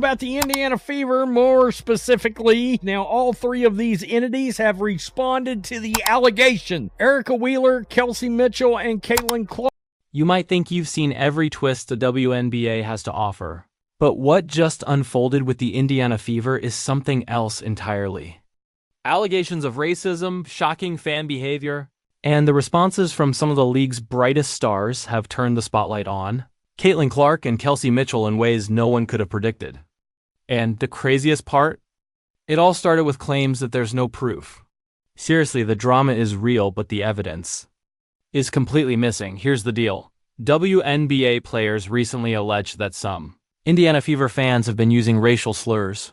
about the Indiana Fever more specifically. Now, all three of these entities have responded to the allegation. Erica Wheeler, Kelsey Mitchell, and Caitlyn Clark. You might think you've seen every twist the WNBA has to offer, but what just unfolded with the Indiana Fever is something else entirely. Allegations of racism, shocking fan behavior, and the responses from some of the league's brightest stars have turned the spotlight on Caitlyn Clark and Kelsey Mitchell in ways no one could have predicted. And the craziest part? It all started with claims that there's no proof. Seriously, the drama is real, but the evidence is completely missing. Here's the deal. WNBA players recently alleged that some Indiana Fever fans have been using racial slurs.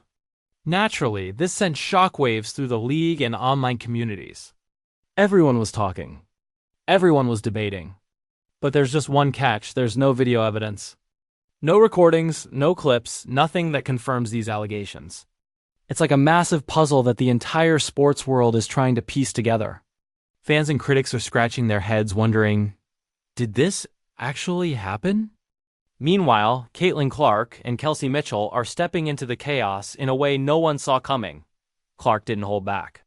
Naturally, this sent shockwaves through the league and online communities. Everyone was talking. Everyone was debating. But there's just one catch: there's no video evidence. No recordings, no clips, nothing that confirms these allegations. It's like a massive puzzle that the entire sports world is trying to piece together. Fans and critics are scratching their heads wondering, did this actually happen? Meanwhile, Caitlyn Clark and Kelsey Mitchell are stepping into the chaos in a way no one saw coming. Clark didn't hold back.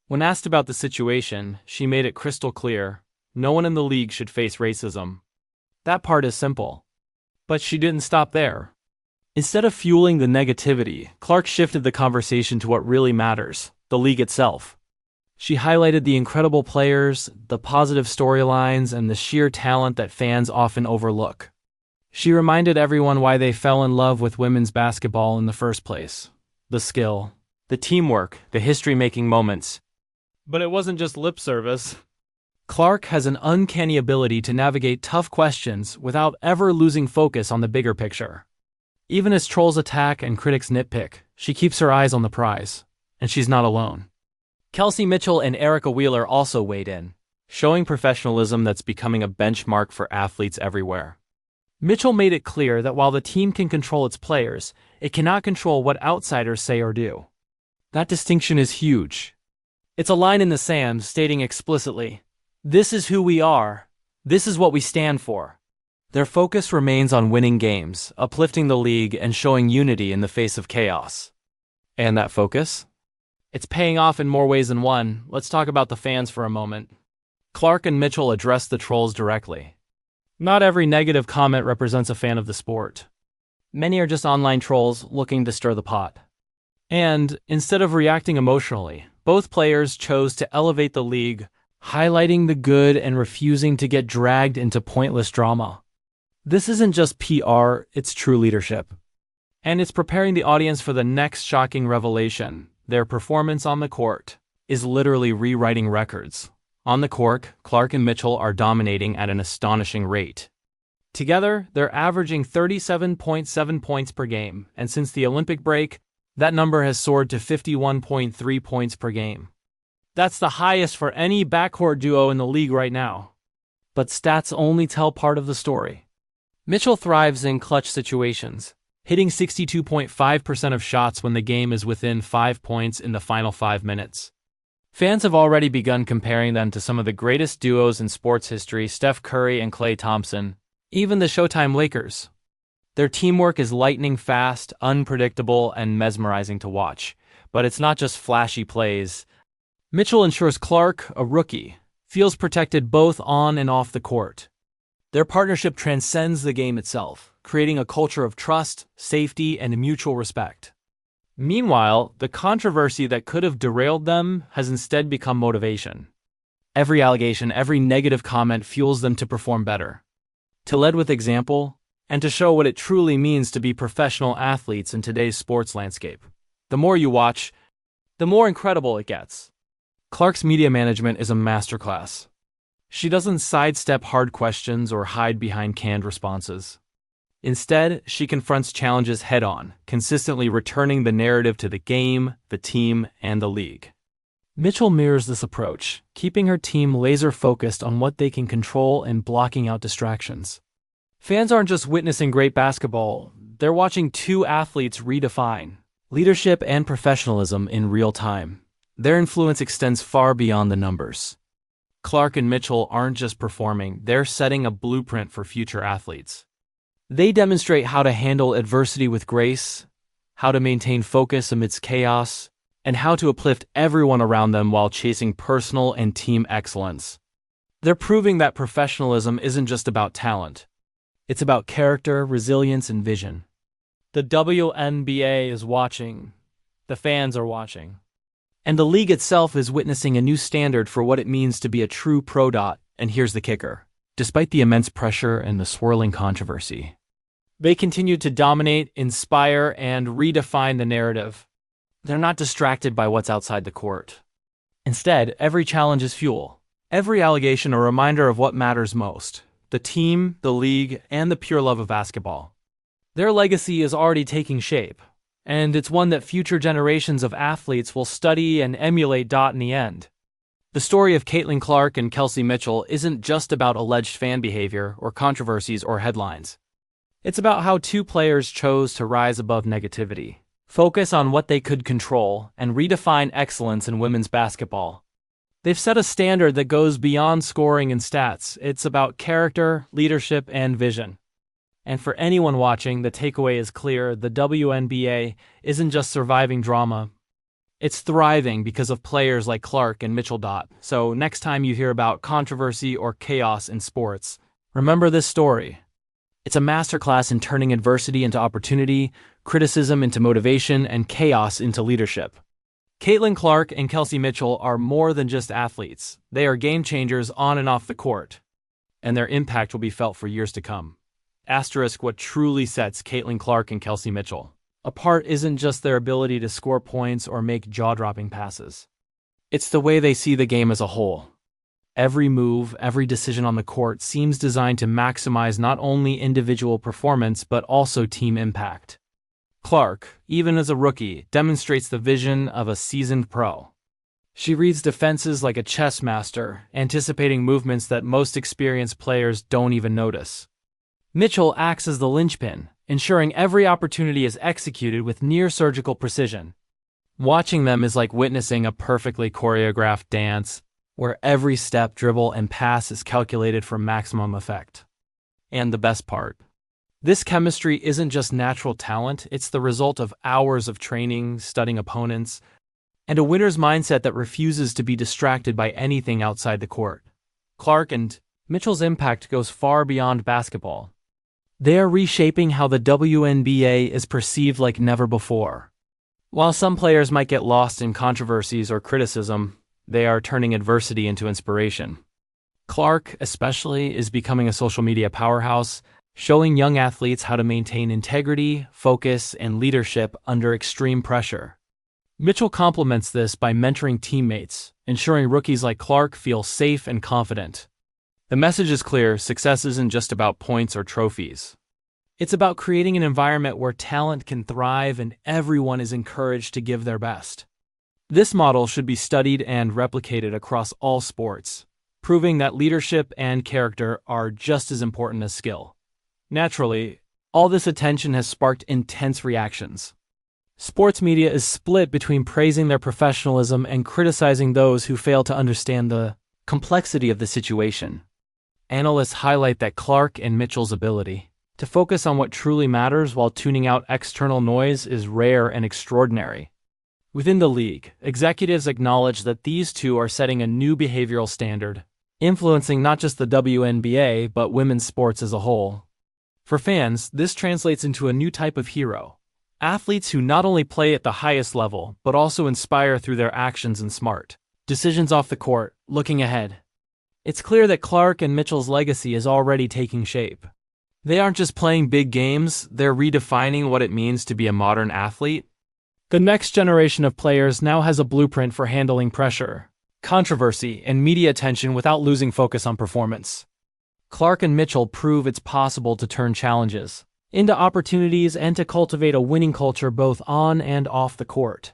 When asked about the situation, she made it crystal clear: no one in the league should face racism. That part is simple. But she didn't stop there. Instead of fueling the negativity, Clark shifted the conversation to what really matters: the league itself. She highlighted the incredible players, the positive storylines, and the sheer talent that fans often overlook. She reminded everyone why they fell in love with women's basketball in the first place: the skill, the teamwork, the history-making moments. But it wasn't just lip service. Clark has an uncanny ability to navigate tough questions without ever losing focus on the bigger picture. Even as trolls attack and critics nitpick, she keeps her eyes on the prize, and she's not alone. Kelsey Mitchell and Erica Wheeler also weighed in, showing professionalism that's becoming a benchmark for athletes everywhere. Mitchell made it clear that while the team can control its players, it cannot control what outsiders say or do. That distinction is huge. It's a line in the sand stating explicitly, "This is who we are. This is what we stand for." Their focus remains on winning games, uplifting the league, and showing unity in the face of chaos. And that focus? It's paying off in more ways than one. Let's talk about the fans for a moment. Clark and Mitchell addressed the trolls directly. Not every negative comment represents a fan of the sport. Many are just online trolls looking to stir the pot. And instead of reacting emotionally, both players chose to elevate the league, highlighting the good and refusing to get dragged into pointless drama. This isn't just PR, it's true leadership. And it's preparing the audience for the next shocking revelation. Their performance on the court is literally rewriting records. On the court, Clark and Mitchell are dominating at an astonishing rate. Together, they're averaging 37.7 points per game, and since the Olympic break, that number has soared to 51.3 points per game. That's the highest for any backcourt duo in the league right now. But stats only tell part of the story. Mitchell thrives in clutch situations, hitting 62.5% of shots when the game is within 5 points in the final 5 minutes. Fans have already begun comparing them to some of the greatest duos in sports history: Steph Curry and Klay Thompson, even the Showtime Lakers. Their teamwork is lightning fast, unpredictable, and mesmerizing to watch. But it's not just flashy plays. Mitchell ensures Clark, a rookie, feels protected both on and off the court. Their partnership transcends the game itself, creating a culture of trust, safety, and mutual respect. Meanwhile, the controversy that could have derailed them has instead become motivation. Every allegation, every negative comment fuels them to perform better, to lead with example, and to show what it truly means to be professional athletes in today's sports landscape. The more you watch, the more incredible it gets. Clark's media management is a masterclass. She doesn't sidestep hard questions or hide behind canned responses. Instead, she confronts challenges head-on, consistently returning the narrative to the game, the team, and the league. Mitchell mirrors this approach, keeping her team laser-focused on what they can control and blocking out distractions. Fans aren't just witnessing great basketball, they're watching two athletes redefine leadership and professionalism in real time. Their influence extends far beyond the numbers. Clark and Mitchell aren't just performing, they're setting a blueprint for future athletes. They demonstrate how to handle adversity with grace, how to maintain focus amidst chaos, and how to uplift everyone around them while chasing personal and team excellence. They're proving that professionalism isn't just about talent. It's about character, resilience, and vision. The WNBA is watching. The fans are watching. And the league itself is witnessing a new standard for what it means to be a true pro. And here's the kicker. Despite the immense pressure and the swirling controversy, they continue to dominate, inspire, and redefine the narrative. They're not distracted by what's outside the court. Instead, every challenge is fuel. Every allegation a reminder of what matters most: the team, the league, and the pure love of basketball. Their legacy is already taking shape, and it's one that future generations of athletes will study and emulate. In the end, the story of Caitlyn Clark and Kelsey Mitchell isn't just about alleged fan behavior or controversies or headlines. It's about how two players chose to rise above negativity, focus on what they could control, and redefine excellence in women's basketball. They've set a standard that goes beyond scoring and stats. It's about character, leadership, and vision. And for anyone watching, the takeaway is clear: the WNBA isn't just surviving drama. It's thriving because of players like Clark and Mitchell. So next time you hear about controversy or chaos in sports, remember this story. It's a masterclass in turning adversity into opportunity, criticism into motivation, and chaos into leadership. Caitlyn Clark and Kelsey Mitchell are more than just athletes. They are game changers on and off the court, and their impact will be felt for years to come. What truly sets Caitlyn Clark and Kelsey Mitchell apart isn't just their ability to score points or make jaw-dropping passes. It's the way they see the game as a whole. Every move, every decision on the court seems designed to maximize not only individual performance but also team impact. Clark, even as a rookie, demonstrates the vision of a seasoned pro. She reads defenses like a chess master, anticipating movements that most experienced players don't even notice. Mitchell acts as the linchpin, ensuring every opportunity is executed with near-surgical precision. Watching them is like witnessing a perfectly choreographed dance, where every step, dribble, and pass is calculated for maximum effect. And the best part: this chemistry isn't just natural talent, it's the result of hours of training, studying opponents, and a winner's mindset that refuses to be distracted by anything outside the court. Clark and Mitchell's impact goes far beyond basketball. They are reshaping how the WNBA is perceived like never before. While some players might get lost in controversies or criticism, they are turning adversity into inspiration. Clark, especially, is becoming a social media powerhouse, showing young athletes how to maintain integrity, focus, and leadership under extreme pressure. Mitchell complements this by mentoring teammates, ensuring rookies like Clark feel safe and confident. The message is clear: success isn't just about points or trophies. It's about creating an environment where talent can thrive and everyone is encouraged to give their best. This model should be studied and replicated across all sports, proving that leadership and character are just as important as skill. Naturally, all this attention has sparked intense reactions. Sports media is split between praising their professionalism and criticizing those who fail to understand the complexity of the situation. Analysts highlight that Clark and Mitchell's ability to focus on what truly matters while tuning out external noise is rare and extraordinary. Within the league, executives acknowledge that these two are setting a new behavioral standard, influencing not just the WNBA but women's sports as a whole. For fans, this translates into a new type of hero: athletes who not only play at the highest level, but also inspire through their actions and smart decisions off the court. Looking ahead, it's clear that Clark and Mitchell's legacy is already taking shape. They aren't just playing big games, they're redefining what it means to be a modern athlete. The next generation of players now has a blueprint for handling pressure, controversy, and media attention without losing focus on performance. Clark and Mitchell prove it's possible to turn challenges into opportunities and to cultivate a winning culture both on and off the court.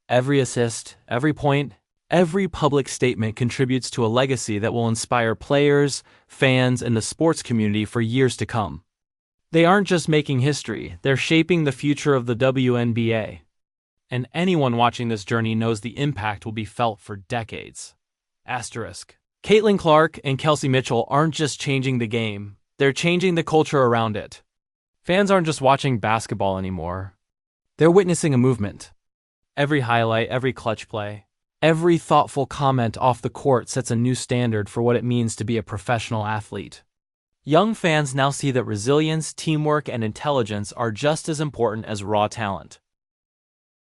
Every assist, every point, every public statement contributes to a legacy that will inspire players, fans, and the sports community for years to come. They aren't just making history, they're shaping the future of the WNBA. And anyone watching this journey knows the impact will be felt for decades. Caitlyn Clark and Kelsey Mitchell aren't just changing the game, they're changing the culture around it. Fans aren't just watching basketball anymore. They're witnessing a movement. Every highlight, every clutch play, every thoughtful comment off the court sets a new standard for what it means to be a professional athlete. Young fans now see that resilience, teamwork, and intelligence are just as important as raw talent.